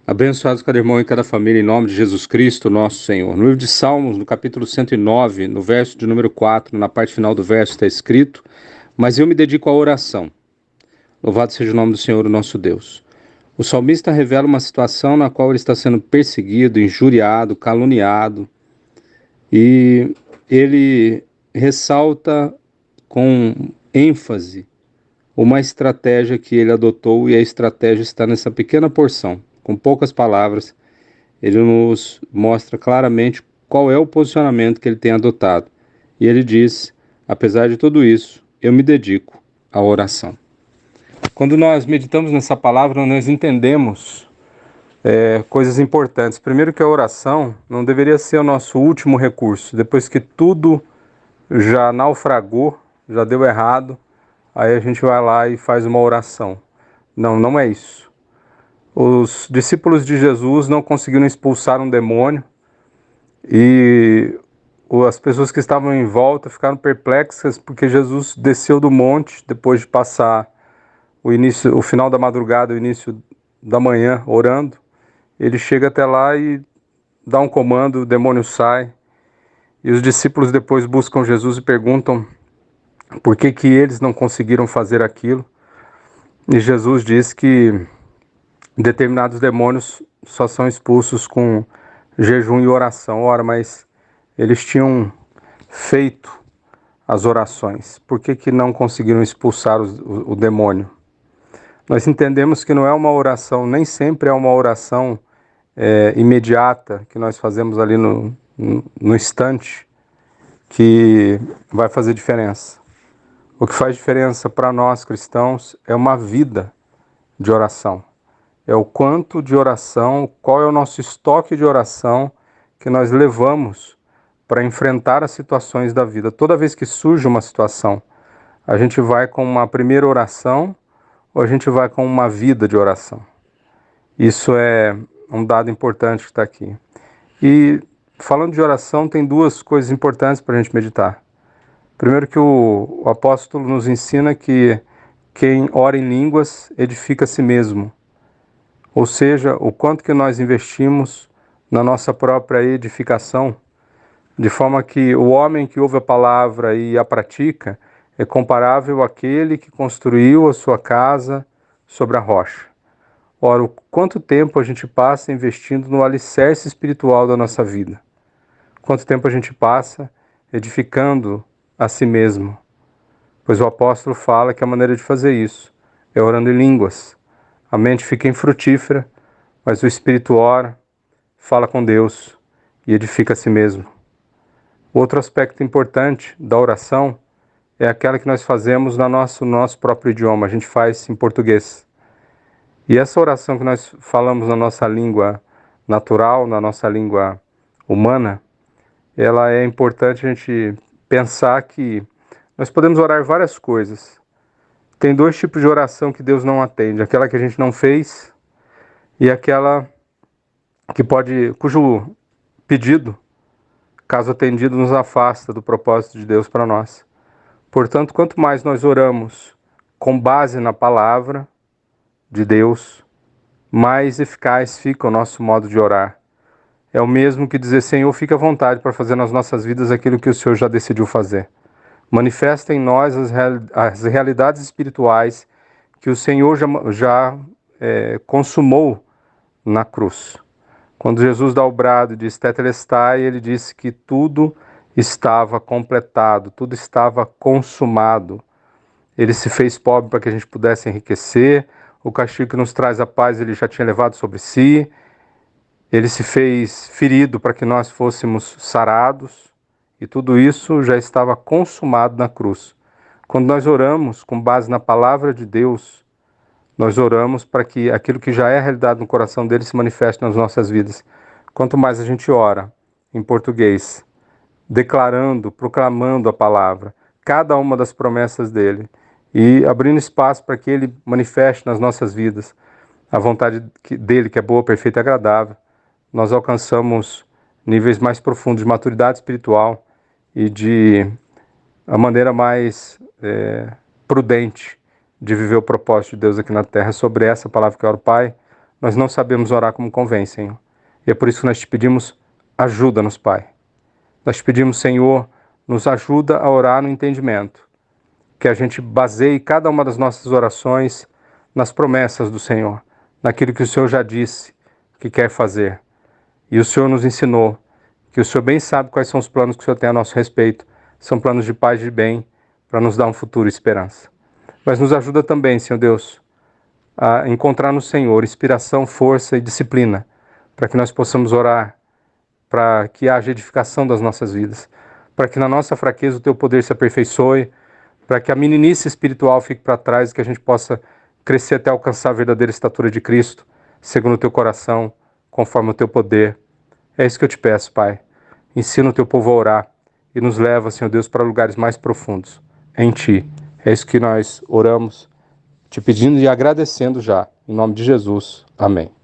Abençoados cada irmão e cada família, em nome de Jesus Cristo, nosso Senhor. No livro de Salmos, no capítulo 109, no verso de número 4, na parte final do verso está escrito: Mas eu me dedico à oração. Louvado seja o nome do Senhor, o nosso Deus. O salmista revela uma situação na qual ele está sendo perseguido, injuriado, caluniado, e ele ressalta com ênfase uma estratégia que ele adotou, e a estratégia está nessa pequena porção. Com poucas palavras, ele nos mostra claramente qual é o posicionamento que ele tem adotado. E ele diz: apesar de tudo isso, eu me dedico à oração. Quando nós meditamos nessa palavra, nós entendemos coisas importantes. Primeiro, que a oração não deveria ser o nosso último recurso. Depois que tudo já naufragou, já deu errado, aí a gente vai lá e faz uma oração. Não, não é isso. Os discípulos de Jesus não conseguiram expulsar um demônio e as pessoas que estavam em volta ficaram perplexas porque Jesus desceu do monte depois de passar o final da madrugada, o início da manhã orando. Ele chega até lá e dá um comando, o demônio sai. E os discípulos depois buscam Jesus e perguntam por que eles não conseguiram fazer aquilo. E Jesus diz que determinados demônios só são expulsos com jejum e oração. Ora, mas eles tinham feito as orações. Por que não conseguiram expulsar o demônio? Nós entendemos que não é uma oração, nem sempre é uma oração imediata, que nós fazemos ali no instante, que vai fazer diferença. O que faz diferença para nós cristãos é uma vida de oração. É o quanto de oração, qual é o nosso estoque de oração que nós levamos para enfrentar as situações da vida. Toda vez que surge uma situação, a gente vai com uma primeira oração ou a gente vai com uma vida de oração. Isso é um dado importante que está aqui. E falando de oração, tem duas coisas importantes para a gente meditar. Primeiro, que o apóstolo nos ensina que quem ora em línguas edifica a si mesmo. Ou seja, o quanto que nós investimos na nossa própria edificação, de forma que o homem que ouve a palavra e a pratica é comparável àquele que construiu a sua casa sobre a rocha. Ora, o quanto tempo a gente passa investindo no alicerce espiritual da nossa vida? Quanto tempo a gente passa edificando a si mesmo? Pois o apóstolo fala que a maneira de fazer isso é orando em línguas. A mente fica infrutífera, mas o espírito ora, fala com Deus e edifica a si mesmo. Outro aspecto importante da oração é aquela que nós fazemos no nosso próprio idioma, a gente faz em português. E essa oração que nós falamos na nossa língua natural, na nossa língua humana, ela é importante a gente pensar que nós podemos orar várias coisas. Tem dois tipos de oração que Deus não atende: aquela que a gente não fez e aquela cujo pedido, caso atendido, nos afasta do propósito de Deus para nós. Portanto, quanto mais nós oramos com base na palavra de Deus, mais eficaz fica o nosso modo de orar. É o mesmo que dizer: Senhor, fique à vontade para fazer nas nossas vidas aquilo que o Senhor já decidiu fazer. Manifesta em nós as realidades espirituais que o Senhor já consumou na cruz. Quando Jesus dá o brado e diz Tetelestai, ele disse que tudo estava completado, tudo estava consumado. Ele se fez pobre para que a gente pudesse enriquecer, o castigo que nos traz a paz ele já tinha levado sobre si, ele se fez ferido para que nós fôssemos sarados, e tudo isso já estava consumado na cruz. Quando nós oramos com base na palavra de Deus, nós oramos para que aquilo que já é realidade no coração dele se manifeste nas nossas vidas. Quanto mais a gente ora em português, declarando, proclamando a palavra, cada uma das promessas dele, e abrindo espaço para que ele manifeste nas nossas vidas a vontade dele, que é boa, perfeita e agradável, nós alcançamos níveis mais profundos de maturidade espiritual e de a maneira mais prudente de viver o propósito de Deus aqui na terra. Sobre essa palavra que eu oro, Pai, nós não sabemos orar como convém, Senhor. E é por isso que nós te pedimos, ajuda-nos, Pai. Nós te pedimos, Senhor, nos ajuda a orar no entendimento. Que a gente baseie cada uma das nossas orações nas promessas do Senhor, naquilo que o Senhor já disse que quer fazer. E o Senhor nos ensinou que o Senhor bem sabe quais são os planos que o Senhor tem a nosso respeito. São planos de paz e de bem, para nos dar um futuro e esperança. Mas nos ajuda também, Senhor Deus, a encontrar no Senhor inspiração, força e disciplina, para que nós possamos orar, para que haja edificação das nossas vidas, para que na nossa fraqueza o Teu poder se aperfeiçoe, para que a meninice espiritual fique para trás e que a gente possa crescer até alcançar a verdadeira estatura de Cristo, segundo o Teu coração, conforme o Teu poder. É isso que eu te peço, Pai. Ensina o Teu povo a orar e nos leva, Senhor Deus, para lugares mais profundos em Ti. É isso que nós oramos, te pedindo e agradecendo já. Em nome de Jesus. Amém.